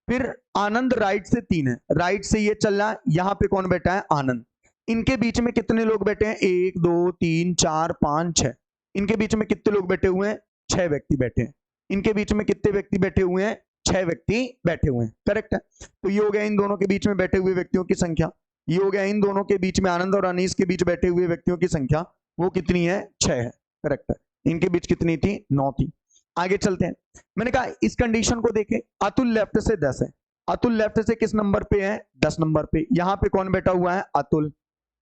फिर आनंद राइट से 3 है। राइट से ये चल रहा है, यहां पे कौन बैठा है, आनंद। इनके बीच में कितने लोग बैठे हैं, 1 2 3 4 5 6। इनके बीच में कितने लोग बैठे हुए हैं, 6 व्यक्ति बैठे हैं। इनके बीच में कितने व्यक्ति बैठे हुए हैं, 6 व्यक्ति बैठे हुए हैं। करेक्ट है। तो ये हो गया इन दोनों के बीच में बैठे हुए व्यक्तियों की संख्या। ये हो गया इन दोनों के बीच में, आनंद और अनीस के बीच बैठे हुए व्यक्तियों की संख्या। वो कितनी है, 6 है। करेक्ट है। इनके बीच कितनी थी, 9 थी। आगे चलते हैं। मैंने कहा इस कंडीशन को देखें, अतुल लेफ्ट से 10 है। अतुल लेफ्ट से किस नंबर पे है, 10 नंबर पे। यहां पे कौन बैठा हुआ है, अतुल।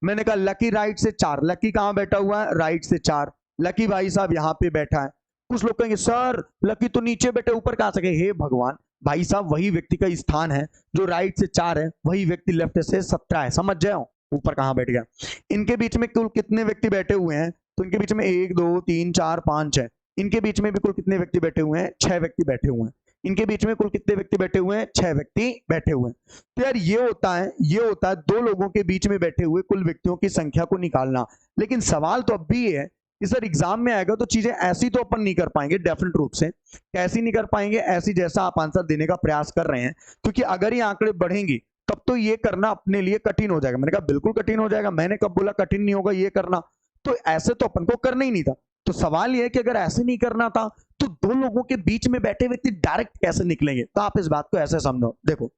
मैंने कहा लकी राइट से 4। लकी कहां बैठा हुआ है, राइट से 4। लकी भाई साहब यहां पे बैठा है। कुछ लोग कहेंगे सर लकी तो नीचे बैठे, ऊपर कहां से गए। हे भगवान, भाई साहब वही व्यक्ति का स्थान है जो राइट से 4 है, वही व्यक्ति लेफ्ट से 17 है। समझ जाओ ऊपर कहां बैठ गया। इनके बीच में कुल कितने व्यक्ति बैठे हुए हैं, तो इनके बीच में 1 2 3 4 5 6। इनके बीच में भी कुल कितने व्यक्ति बैठे हुए हैं, 6 व्यक्ति बैठे हुए हैं। इनके बीच में कुल कितने व्यक्ति बैठे हुए हैं, 6 व्यक्ति बैठे हुए हैं। तो यार ये होता है 2 लोगों के बीच में बैठे हुए कुल व्यक्तियों की संख्या को निकालना। लेकिन सवाल तो अब भी है कि सर एग्जाम में आएगा तो चीजें ऐसी तो अपन नहीं कर पाएंगे डेफिनेट रूप से। कैसी नहीं कर पाएंगे, ऐसी जैसा आप आंसर देने का प्रयास कर रहे हैं। क्योंकि अगर ये आंकड़े बढ़ेंगी तब तो ये करना अपने लिए कठिन हो जाएगा। मैंने कहा बिल्कुल कठिन हो जाएगा, मैंने कब बोला कठिन नहीं होगा ये करना। तो ऐसे तो अपन को करना ही नहीं था। तो सवाल यह है कि अगर ऐसे नहीं करना था तो 2 लोगों के बीच में बैठे व्यक्ति डायरेक्ट कैसे निकलेंगे। तो आप इस बात को ऐसे समझो। देखो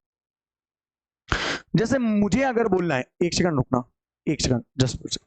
जैसे मुझे अगर बोलना है, 1 सेकंड रुकना, 1 सेकंड जस्ट।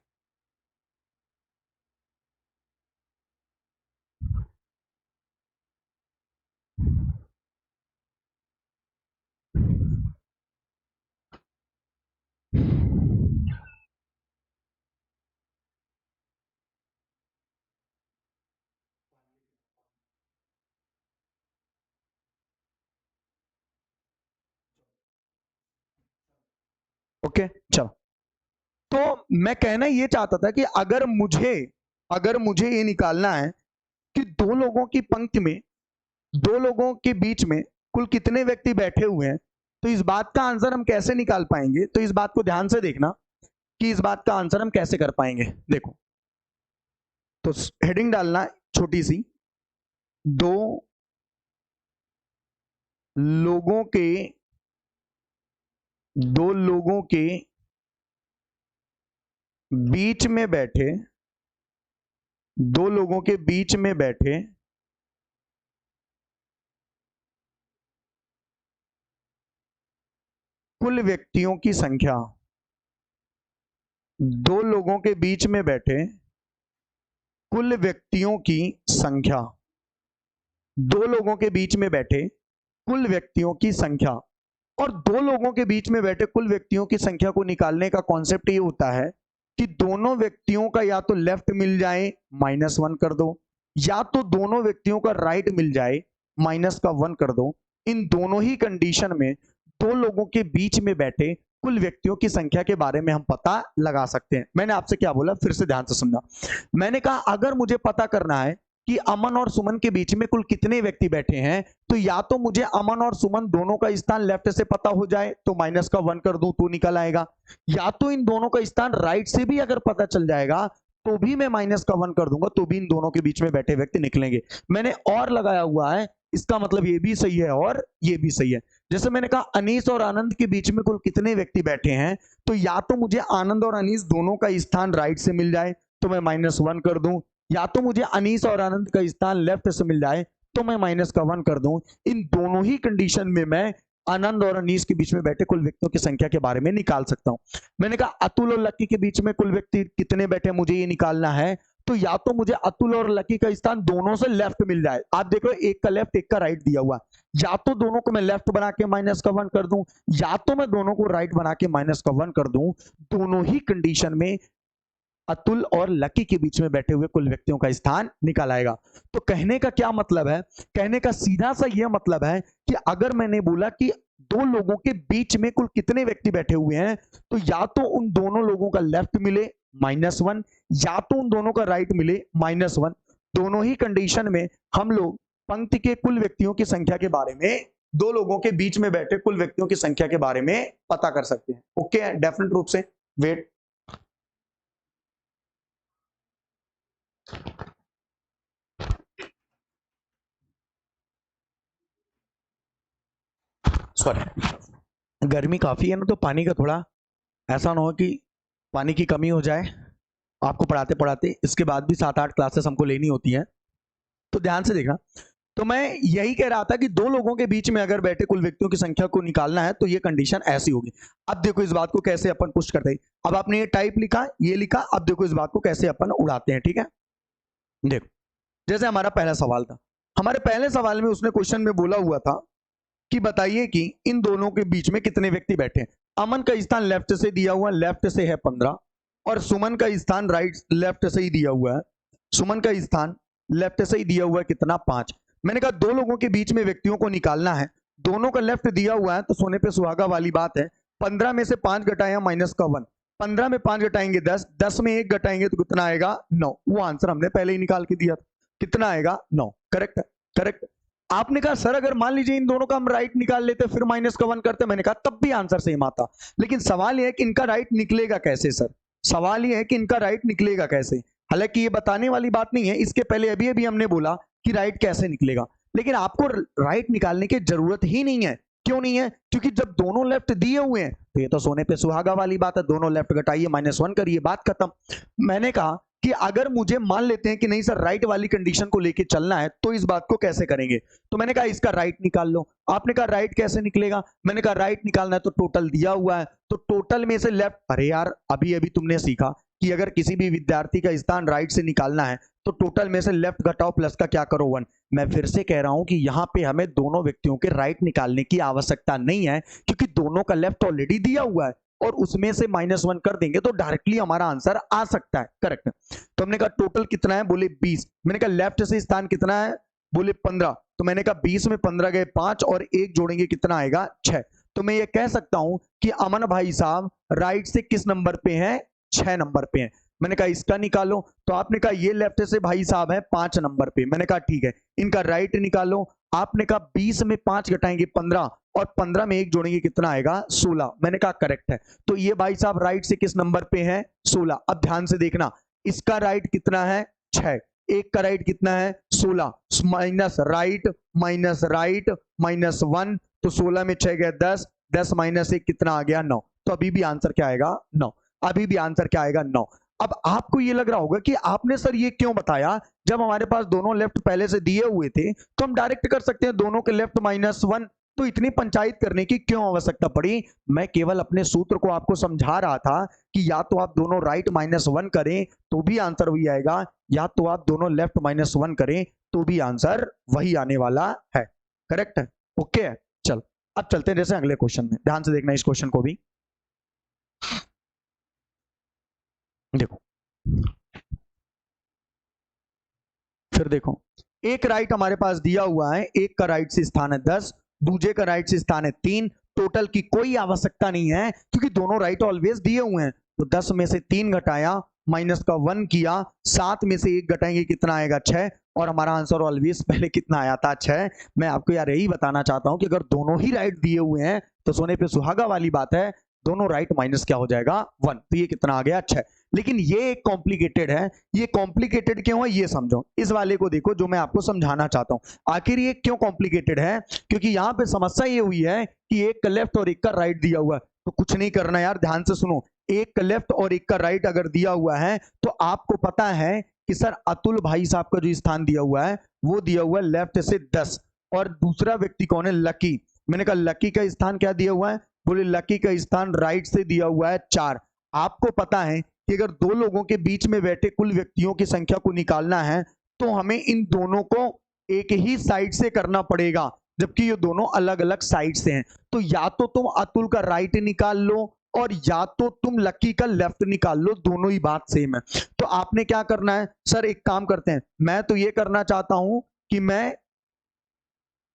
ओके चलो। तो मैं कहना ये चाहता था कि अगर मुझे ये निकालना है कि 2 लोगों की पंक्ति में, 2 लोगों के बीच में कुल कितने व्यक्ति बैठे हुए हैं, तो इस बात का आंसर हम कैसे निकाल पाएंगे। तो इस बात को ध्यान से देखना कि इस बात का आंसर हम कैसे कर पाएंगे। देखो तो हेडिंग डालना छोटी सी, 2 लोगों के 2 लोगों के बीच में बैठे 2 लोगों के बीच में बैठे कुल व्यक्तियों की संख्या। 2 लोगों के बीच में बैठे कुल व्यक्तियों की संख्या। 2 लोगों के बीच में बैठे कुल व्यक्तियों की संख्या। और 2 लोगों के बीच में बैठे कुल व्यक्तियों की संख्या को निकालने का कॉन्सेप्ट ये होता है कि दोनों व्यक्तियों का या तो लेफ्ट मिल जाए -1 कर दो, या तो दोनों व्यक्तियों का राइट मिल जाए माइनस का 1 कर दो। इन दोनों ही कंडीशन में 2 लोगों के बीच में बैठे कुल व्यक्तियों की संख्या के बारे में हम पता लगा सकते हैं। मैंने आपसे क्या बोला, फिर से ध्यान से सुनना। मैंने कहा अगर मुझे पता करना है कि अमन और सुमन के बीच में कुल कितने व्यक्ति बैठे हैं, तो या तो मुझे अमन और सुमन दोनों का स्थान लेफ्ट से पता हो जाए तो माइनस का 1 कर दूं तो निकल आएगा, या तो इन दोनों का स्थान राइट से भी अगर पता चल जाएगा तो भी मैं माइनस का 1 कर दूंगा तो भी इन दोनों के बीच में बैठे व्यक्ति निकलेंगे। मैंने और लगाया हुआ है, इसका मतलब ये भी सही है और ये भी सही है। जैसे मैंने कहा अनीस और आनंद के बीच में कुल कितने व्यक्ति बैठे हैं, तो या तो मुझे आनंद और अनीस दोनों का स्थान राइट से मिल जाए तो मैं -1 कर दूं, या तो मुझे अनीस और आनंद का स्थान लेफ्ट से मिल जाए तो मैं -1 कर दूं। इन दोनों ही कंडीशन में मैं आनंद और अनीस के बीच में बैठे कुल व्यक्तियों की संख्या के बारे में निकाल सकता हूं। मैंने कहा अतुल और लकी के बीच में कुल व्यक्ति कितने बैठे मुझे ये निकालना है, तो या तो मुझे अतुल और लकी का स्थान दोनों से लेफ्ट मिल जाए, आप देख लो एक का लेफ्ट एक का राइट दिया हुआ, या तो दोनों को मैं लेफ्ट बना के -1 कर दूं या तो मैं दोनों को राइट बना के -1 कर दूं। दोनों ही कंडीशन में अतुल और लकी के बीच में बैठे हुए कुल व्यक्तियों का स्थान निकल आएगा। तो कहने का क्या मतलब है, कहने का सीधा सा यह मतलब है कि अगर मैंने बोला कि दो लोगों के बीच में कुल कितने व्यक्ति बैठे हुए हैं, तो या तो उन दोनों लोगों का लेफ्ट मिले -1 या तो उन दोनों का राइट मिले -1। दोनों ही कंडीशन में हम लोग पंक्ति के कुल व्यक्तियों की संख्या के बारे में, दो लोगों के बीच में बैठे कुल व्यक्तियों की संख्या के बारे में पता कर सकते हैं। ओके है, डेफिनेट रूप से। वेट, सॉरी गर्मी काफी है ना, तो पानी का थोड़ा ऐसा ना हो कि पानी की कमी हो जाए आपको पढ़ाते पढ़ाते। इसके बाद भी 7-8 क्लासेस हमको लेनी होती हैं, तो ध्यान से देखना। तो मैं यही कह रहा था कि दो लोगों के बीच में अगर बैठे कुल व्यक्तियों की संख्या को निकालना है तो ये कंडीशन ऐसी होगी। अब देखो इस बात को कैसे अपन पुश करते हैं। अब आपने ये टाइप लिखा, ये लिखा, अब देखो इस बात को कैसे अपन उड़ाते हैं। ठीक है, देखो जैसे हमारा पहला सवाल था, हमारे पहले सवाल में उसने क्वेश्चन में बोला हुआ था कि बताइए कि इन दोनों के बीच में कितने व्यक्ति बैठे हैं। अमन का स्थान लेफ्ट से दिया हुआ, लेफ्ट से है 15, और सुमन का स्थान राइट लेफ्ट से ही दिया हुआ है। सुमन का स्थान लेफ्ट से ही दिया हुआ है कितना, 5। मैंने कहा दो लोगों के बीच में व्यक्तियों को निकालना है, दोनों का लेफ्ट दिया हुआ है तो सोने पे सुहागा वाली बात है। 15 में से 5 घटाया -1, 15 में 5 घटाएंगे 10, 10 में 1 घटाएंगे तो कितना आएगा 9। वो आंसर हमने पहले ही निकाल के दिया था, कितना आएगा 9। करेक्ट है, करेक्ट। आपने कहा सर अगर मान लीजिए इन दोनों का हम राइट निकाल लेते फिर -1 करते, मैंने कहा तब भी आंसर सेम आता, लेकिन सवाल यह है कि इनका राइट निकलेगा कैसे सर, सवाल यह है कि इनका राइट निकलेगा कैसे। हालांकि ये बताने वाली बात नहीं है, इसके पहले अभी अभी हमने बोला कि राइट कैसे निकलेगा, लेकिन आपको राइट निकालने की जरूरत ही नहीं है। क्यों नहीं है, क्योंकि जब दोनों लेफ्ट दिए हुए हैं तो ये तो सोने पे सुहागा वाली बात है, दोनों लेफ्ट घटाइए -1 करिए, बात खत्म। मैंने कहा कि अगर मुझे मान लेते हैं कि नहीं सर राइट वाली कंडीशन को लेके चलना है तो इस बात को कैसे करेंगे, तो मैंने कहा इसका राइट निकाल लो। आपने कहा राइट कैसे निकलेगा, मैंने कहा राइट निकालना है तो टोटल दिया हुआ है, तो टोटल में से लेफ्ट, अरे यार अभी अभी तुमने सीखा कि अगर किसी भी विद्यार्थी का स्थान राइट से निकालना है तो टोटल में से लेफ्ट घटाओ प्लस का क्या करो 1। मैं फिर से कह रहा हूं कि यहां पे हमें दोनों व्यक्तियों के राइट निकालने की आवश्यकता नहीं है, क्योंकि दोनों का लेफ्ट ऑलरेडी दिया हुआ है और उसमें से -1 कर देंगे तो डायरेक्टली हमारा आंसर आ सकता है। करेक्ट। तो हमने कहा टोटल कितना है, बोले 20। मैंने कहा लेफ्ट से स्थान कितना है, बोले 15। तो मैंने कहा 20 में 15 गए 5 और 1 जोड़ेंगे कितना आएगा 6। तो मैं ये कह सकता हूं कि अमन भाई साहब राइट से किस नंबर पे हैं, 6 नंबर पे हैं। मैंने कहा इसका निकालो, तो आपने कहा ये लेफ्ट से भाई साहब है 5 नंबर पे। मैंने कहा ठीक है, इनका राइट निकालो। आपने कहा 20 में 5 घटाएंगे 15 और 15 में 1 जोड़ेंगे कितना आएगा 16। मैंने कहा करेक्ट है, तो ये भाई साहब राइट से किस नंबर पे है 16। अब ध्यान से देखना, इसका राइट कितना है 6, एक का राइट कितना है 16, माइनस राइट -1, तो 16 में 6 गए 10, 10 -1 कितना आ गया 9। तो अभी भी आंसर क्या आएगा 9, अभी भी आंसर क्या आएगा 9। अब आपको ये लग रहा होगा कि आपने सर ये क्यों बताया, जब हमारे पास दोनों लेफ्ट पहले से दिए हुए थे तो हम डायरेक्ट कर सकते हैं दोनों के लेफ्ट -1, तो इतनी पंचायत करने की क्यों आवश्यकता पड़ी। मैं केवल अपने सूत्र को आपको समझा रहा था कि या तो आप दोनों राइट -1 करें तो भी आंसर वही आएगा, या तो आप दोनों लेफ्ट -1 करें तो भी आंसर वही आने वाला है। करेक्ट है, ओके है। चल अब चलते हैं जैसे अगले क्वेश्चन में, ध्यान से देखना इस क्वेश्चन को भी। देखो फिर देखो, एक राइट हमारे पास दिया हुआ है, एक का राइट से स्थान है 10, दूसरे का राइट से स्थान है 3। टोटल की कोई आवश्यकता नहीं है क्योंकि दोनों राइट ऑलवेज दिए हुए हैं, तो 10 में से 3 घटाया माइनस का 1 किया, 7 में से 1 घटाएंगे कितना आएगा 6, और हमारा आंसर ऑलवेज पहले कितना आया था 6। मैं आपको यार यही बताना चाहता हूं कि अगर दोनों ही राइट दिए हुए हैं तो सोने पे सुहागा वाली बात है, दोनों राइट माइनस क्या हो जाएगा 1, तो ये कितना आ गया 6। लेकिन ये एक कॉम्प्लिकेटेड है, ये कॉम्प्लिकेटेड क्यों है ये समझो, इस वाले को देखो जो मैं आपको समझाना चाहता हूं। आखिर ये क्यों कॉम्प्लिकेटेड है, क्योंकि यहाँ पे समस्या ये हुई है कि एक का लेफ्ट और एक का राइट दिया हुआ है। तो कुछ नहीं करना यार, ध्यान से सुनो, एक का लेफ्ट और एक का राइट अगर दिया हुआ है तो आपको पता है कि सर अतुल भाई साहब का जो स्थान दिया हुआ है वो दिया हुआ है लेफ्ट से 10, और दूसरा व्यक्ति कौन है, लकी। मैंने कहा लकी का स्थान क्या दिया हुआ है, बोले लकी का स्थान राइट से दिया हुआ है 4। आपको पता है कि अगर दो लोगों के बीच में बैठे कुल व्यक्तियों की संख्या को निकालना है तो हमें इन दोनों को एक ही साइड से करना पड़ेगा, जबकि ये दोनों अलग अलग साइड से हैं। तो या तो तुम अतुल का राइट निकाल लो और या तो तुम लकी का लेफ्ट निकाल लो, दोनों ही बात सेम है। तो आपने क्या करना है, सर एक काम करते हैं, मैं तो ये करना चाहता हूं कि मैं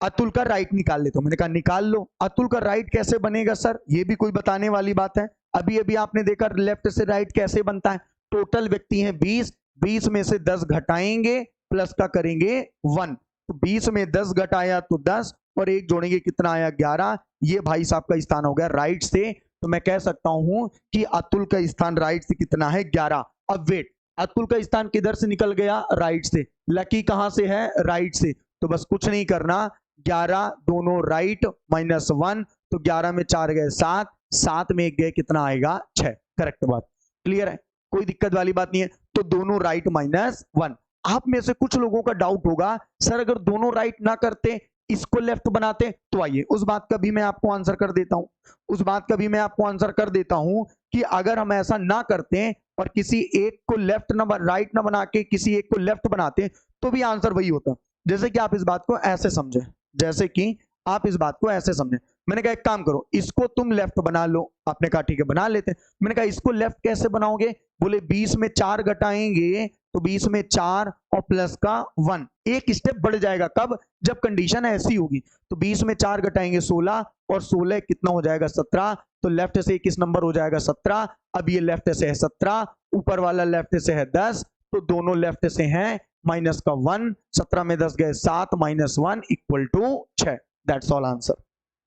अतुल का राइट निकाल लेता हूं। मैंने कहा निकाल लो। अतुल का राइट कैसे बनेगा सर, ये भी कोई बताने वाली बात है, अभी अभी आपने देखा लेफ्ट से राइट कैसे बनता है। टोटल व्यक्ति हैं 20, 20 में से 10 घटाएंगे, प्लस का करेंगे 1, तो 20 में 10 घटाया तो 10 और 1 जोड़ेंगे कितना आया 11। ये भाई साहब का स्थान हो गया राइट से, तो मैं कह सकता हूं कि अतुल का स्थान राइट से कितना है 11। अब वेट, अतुल का स्थान किधर से निकल गया, राइट से, लकी कहां से है, राइट से, तो बस कुछ नहीं करना, 11 दोनों राइट माइनस 1, तो 11 में 4 गए 7, 7 में 1 गए कितना आएगा 6। करेक्ट बात, क्लियर है, कोई दिक्कत वाली बात नहीं है। तो दोनों राइट माइनस 1। आप में से कुछ लोगों का डाउट होगा सर अगर दोनों राइट ना करते इसको लेफ्ट बनाते, तो आइए उस बात का भी मैं आपको आंसर कर देता हूं, उस बात का भी मैं आपको आंसर कर देता हूं कि अगर हम ऐसा ना करते और किसी एक को लेफ्ट ना राइट ना बना के किसी एक को लेफ्ट बनाते तो भी आंसर वही होता। जैसे कि आप इस बात को ऐसे समझे, जैसे कि आप इस बात को ऐसे समझे, मैंने कहा एक काम करो इसको तुम लेफ्ट बना लो, आपने कहा ठीक है बना लेते हैं। मैंने कहा इसको लेफ्ट कैसे बनाओगे, बोले 20 में 4 घटाएंगे तो 20 में 4 और प्लस का 1, एक स्टेप बढ़ जाएगा, कब, जब कंडीशन ऐसी होगी। तो 20 में 4 घटाएंगे 16 और 16 कितना हो जाएगा 17, तो लेफ्ट से किस नंबर हो जाएगा 17। अब ये लेफ्ट से है 17, ऊपर वाला लेफ्ट से है 10, तो दोनों लेफ्ट से हैं माइनस का 1, 17 में 10 गए 7 minus 1 equal to 6। That's all answer,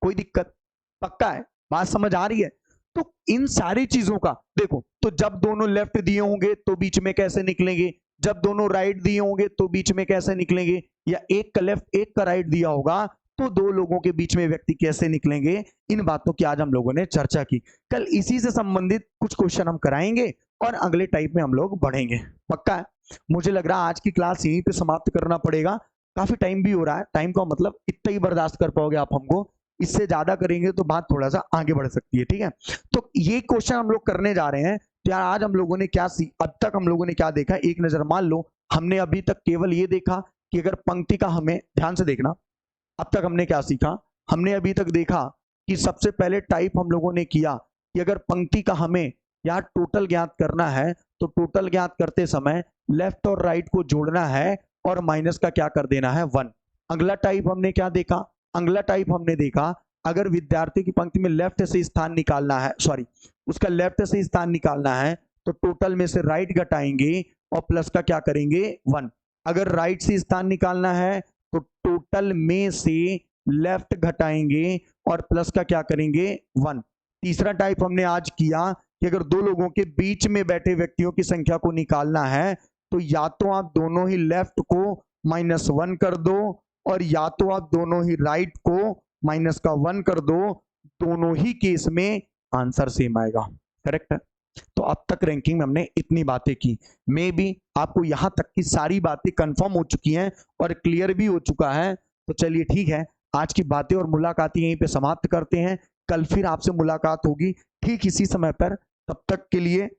कोई दिक्कत, पक्का है, बात समझ आ रही है। तो इन सारी चीजों का देखो, तो जब दोनों लेफ्ट दिए होंगे तो बीच में कैसे निकलेंगे, जब दोनों राइट दिए होंगे तो बीच में कैसे निकलेंगे, या एक का लेफ्ट एक का राइट दिया होगा तो दो लोगों के बीच में व्यक्ति कैसे निकलेंगे, इन बातों की आज हम लोगों ने चर्चा की। कल इसी से संबंधित कुछ क्वेश्चन हम कराएंगे और अगले टाइप में हम लोग बढ़ेंगे, पक्का है। मुझे लग रहा है आज की क्लास यहीं पे समाप्त करना पड़ेगा, काफी टाइम भी हो रहा है, टाइम का मतलब इतना ही बर्दाश्त कर पाओगे आप हमको, इससे ज्यादा करेंगे तो बात थोड़ा सा आगे बढ़ सकती है, ठीक है। तो ये क्वेश्चन हम लोग करने जा रहे हैं। तो यार आज हम लोगों ने क्या अब तक हम लोगों ने क्या देखा, एक नजर मान लो, हमने अभी तक केवल ये देखा कि अगर पंक्ति का, हमें ध्यान से देखना, अब तक हमने क्या सीखा, हमने अभी तक देखा कि सबसे पहले टाइप हम लोगों ने किया कि अगर पंक्ति का हमें यार टोटल ज्ञात करना है तो टोटल ज्ञात करते समय लेफ्ट और राइट को जोड़ना है और माइनस का क्या कर देना है 1। अगला टाइप हमने क्या देखा, अगला टाइप हमने देखा अगर विद्यार्थी की पंक्ति में लेफ्ट से स्थान निकालना है, सॉरी उसका लेफ्ट से स्थान निकालना है तो टोटल में से राइट घटाएंगे और प्लस का क्या करेंगे 1। अगर राइट से स्थान निकालना है तो टोटल में से लेफ्ट घटाएंगे और प्लस का क्या करेंगे 1। तीसरा टाइप हमने आज किया कि अगर दो लोगों के बीच में बैठे व्यक्तियों की संख्या को निकालना है तो या तो आप दोनों ही लेफ्ट को -1 कर दो और या तो आप दोनों ही राइट को -1 कर दो, दोनों ही केस में आंसर सेम आएगा, करेक्ट है। तो अब तक रैंकिंग में हमने इतनी बातें की, मे बी आपको यहां तक की सारी बातें कंफर्म हो चुकी हैं और क्लियर भी हो चुका है। तो चलिए ठीक है, आज की बातें और मुलाकातें यहीं पे समाप्त करते हैं, कल फिर आपसे मुलाकात होगी ठीक इसी समय पर। तब तक के लिए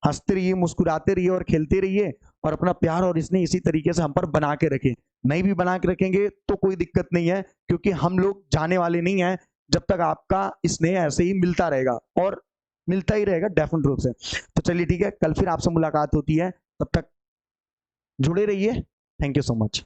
हंसते रहिए, मुस्कुराते रहिए और खेलते रहिए और अपना प्यार और स्नेह इसी तरीके से हम पर बना के रखें। नहीं भी बना के रखेंगे तो कोई दिक्कत नहीं है, क्योंकि हम लोग जाने वाले नहीं हैं जब तक आपका स्नेह ऐसे ही मिलता रहेगा और मिलता ही रहेगा डेफिनेट रूप से। तो चलिए ठीक है, कल फिर आपसे मुलाकात होती है, तब तक जुड़े रहिए। Thank you so much.